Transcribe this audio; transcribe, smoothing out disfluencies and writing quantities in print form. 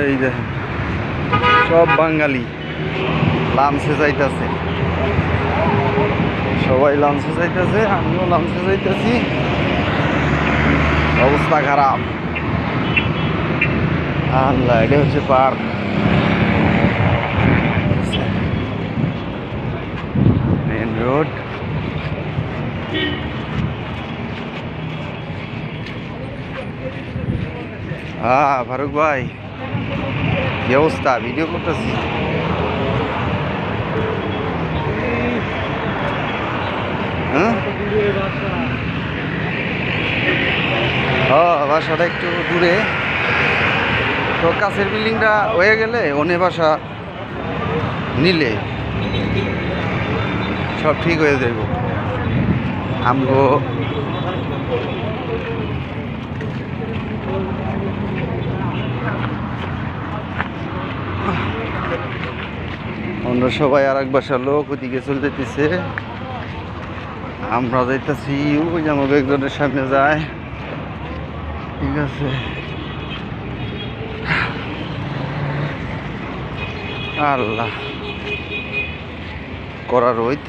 এই যে সব বাঙালি লাঞ্চে যাইতেছে, সবাই লাঞ্চে যাইতেছে, আমিও লাঞ্চে যাইতেছি। অবস্থা খারাপ। আল্লাহ, এটা হচ্ছে পার্ক। Main road. হ্যাঁ ফারুক ভাই, কি অবস্থা? ভিডিও করতেছি। হ্যাঁ, বাসাটা একটু দূরে, তো কাছের বিল্ডিংটা হয়ে গেলে অন্য বাসা নিলে সব ঠিক হয়ে যাইব। আমগো অন্য সবাই আর এক বাসার লোক ওদিকে চলে যেতেছে, আমরা যাইতেছি ওই যে আমাকে একজনের সামনে যায়। ঠিক আছে, আল্লাহ করা রোদ।